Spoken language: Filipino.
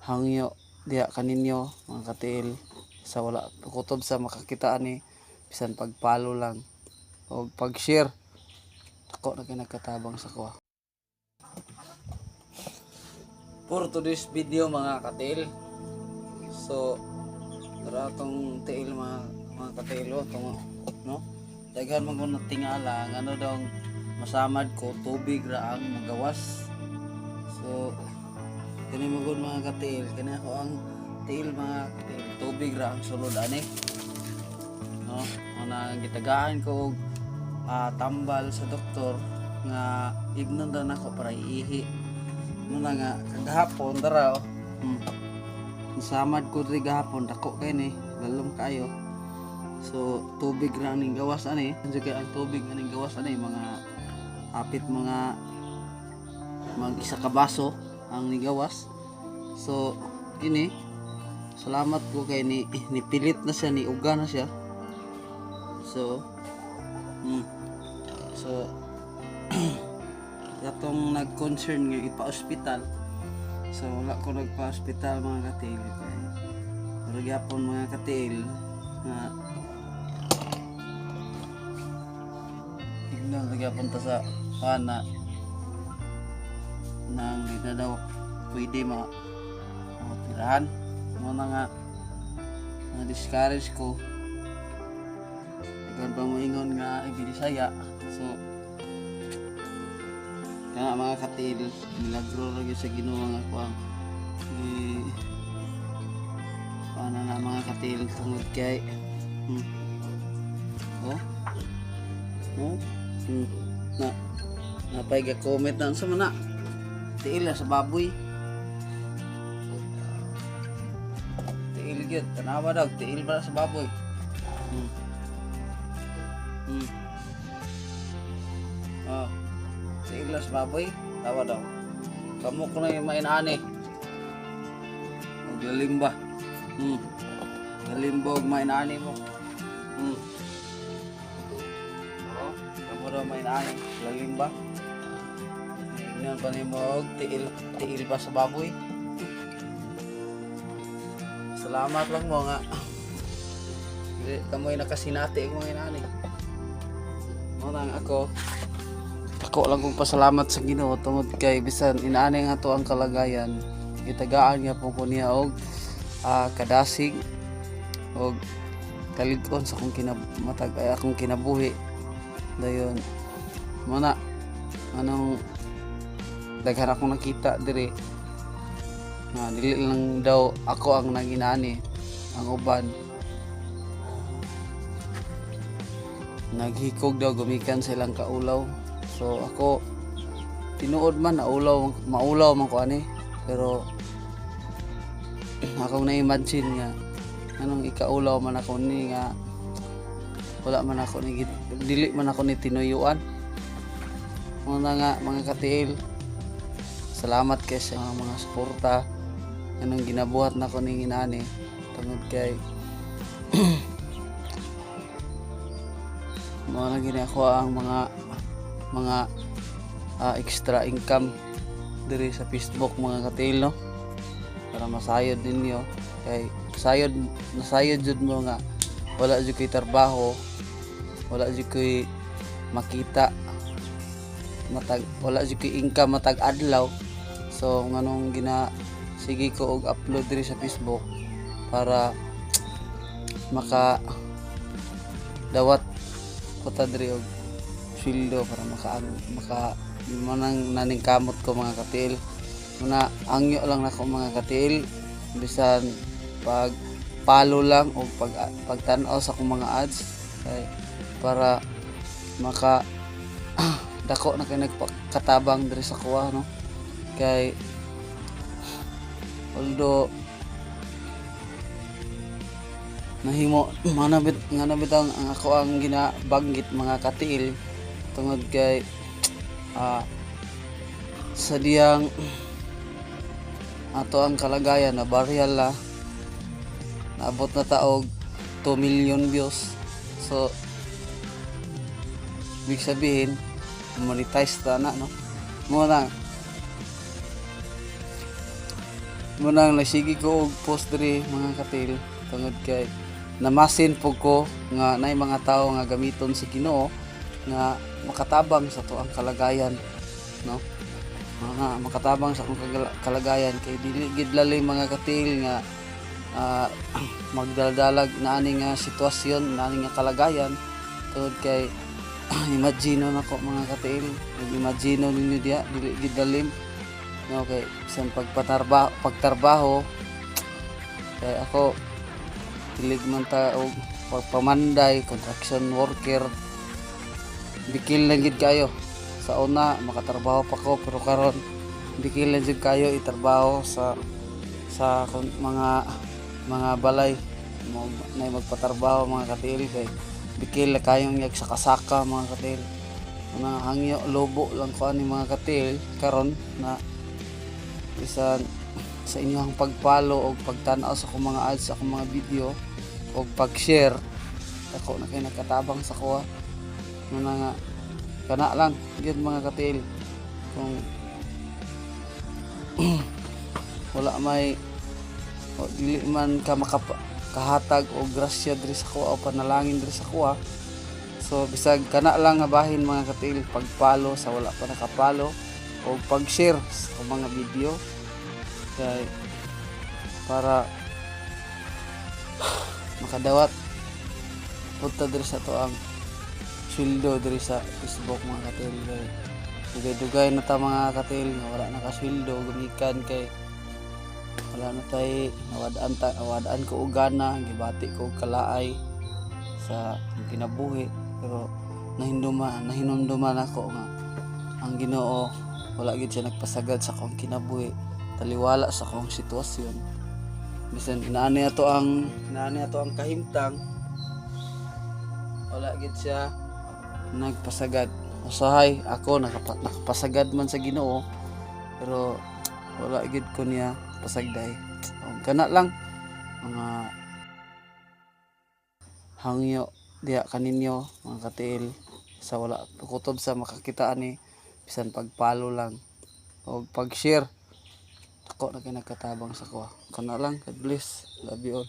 hangyo diha kaninyo mga katiil sa wala kutob sa makakitaan ni bisan pagpalo lang o pag-share ako na kinagkatabang sa kuha. For today's video mga katiil, so tara tong tiil mga katilo tong no daghan man kuno tingala ano daw masamad ko tubig ra ang magawas. So kini magud mga katiil kini ako ang tiil mga katiil tubig ra ang sulod ani no ana gitagaan ko tambal sa doktor nga ignon daw nako para iihi muna nga kagahapon dara samad ko ri gahapon dako kay ni lalom kayo. So tubig ra ning gawas ani juga ang tubig aning gawas ani mga apit mga isa ka baso ang nigawas. So kini salamat ko kay ni nipilit na siya ni uga na siya. So so katong nag-concern nga ipa-ospital. So wala ko nagpa-ospital mga katiil kay magyapon mga katiil nga tignan magyapon ta sa pana nang di na daw pwede matirahan mo na nga na-discourage ko ikaw pa mo ingon nga ibinisaya. So kaya mga katiil milagro lagi sa Ginoo nga kuang paano na mga katiil tungod kay napay ga comment na sa mana tiil sa baboy tiil gyud tanawa daw tiil para sa baboy tiilas baboy tawa daw kamo ko na yung mainani maglalimba galimba og mainani mo kamo daw mainani lalimba tingnan pa ni mo tiil ba sa baboy. Salamat lang mo nga kamoy nakasinati ang mga inani mo nang ako lang kong pasalamat sa Ginoo tungod kay bisan inaani nga to ang kalagayan gitagaan nga po ko niya og kadasig og kalig-on sa akong kinabuhi dayon mo na anong daghan akong nakita diri nga dili lang daw ako ang naginani ang uban naghikog daw gumikan sa ilang kaulaw. So ako tinuod man maulaw man ko ani pero ako na-imagine nga anong ikaulaw man ako ni nga wala man ako ni dili man ako ni tinuyuan. Muna nga mga katiil salamat kay sa mga suporta anong ginabuhat nako ning inani tungod kay mo na gini ako ang mga extra income diri sa Facebook mga katiil no para masayod ninyo kay nasayod jud mo nga wala jud koy trabaho wala jud koy makita wala jud koy income matag adlaw. So nganong sige ko og upload diri sa Facebook para maka dawat ko ta diri og sweldo para maka manang naning kamot ko mga katiil muna angyo lang nako mga katiil bisan pag palo lang o pagtan-aw sa akong mga ads kay para maka dako na kay nagkatabang diri sa kuha no kay although nahimo manabit ang ako ang ginabanggit mga katiil tungod kay sa diyang ato ang kalagayan na barrial naabot na taog 2 million views. So ibig sabihin monetize na no mo na munang nagsigi ko og post diri mga katil tungod kay namasin po ko nga nay mga tao nga gamiton si Ginoo nga makatabang sa to ang kalagayan, no, mga makatabang sa akong kalagayan kay dili gid lalim mga katil nga magdaldalag na ani nga sitwasyon na ani nga kalagayan tungod kay imagine nako mga katil, nag-imagine ninyo diya dili gid lalim, no, kay bisan pagtrabaho kay ako tilig man ta og pagpamanday construction worker bikil lang gid kayo sa una makatrabaho pa ko pero karon bikil lang gid kayo itrabaho sa mga balay mo na magpatrabaho mga katil kay bikil lang kayong yag sa kasaka mga katil mga hangyo lobo lang ko ani mga katil karon na bisan sa inyong pagpalo o pagtanaw sa akong mga ads sa akong mga video o pag-share ako na kayo nagkatabang sa kuha muna nga kana lang yun mga katil kung wala may o dili man ka kahatag o grasya diri sa kuha o panalangin diri sa kuha, so bisag kana lang nga bahin mga katil pagpalo sa wala pa nakapalo o pag-share sa mga video kay para makadawat punta diri sa to ang sweldo diri sa Facebook mga katil kay dugay-dugay na ta mga katil nga wala nakasweldo gumikan kay wala na tay awadaan ko og gana gibati ko og kalaay sa kinabuhi pero nahinumduman ako nga ang Ginoo wala gid siya nagpasagad sa akong kinabuhi taliwala sa akong sitwasyon bisan inaani ato ang kahimtang wala gid siya nagpasagad usahay ako nakapasagad man sa Ginoo pero wala gid ko niya pasagday kana lang mga hangyo diya kaninyo mga katil sa wala kutob sa makakita ani bisan pagpalo lang o pag-share ako na kayo nagkatabang sa kuha kana lang. God bless, love you all.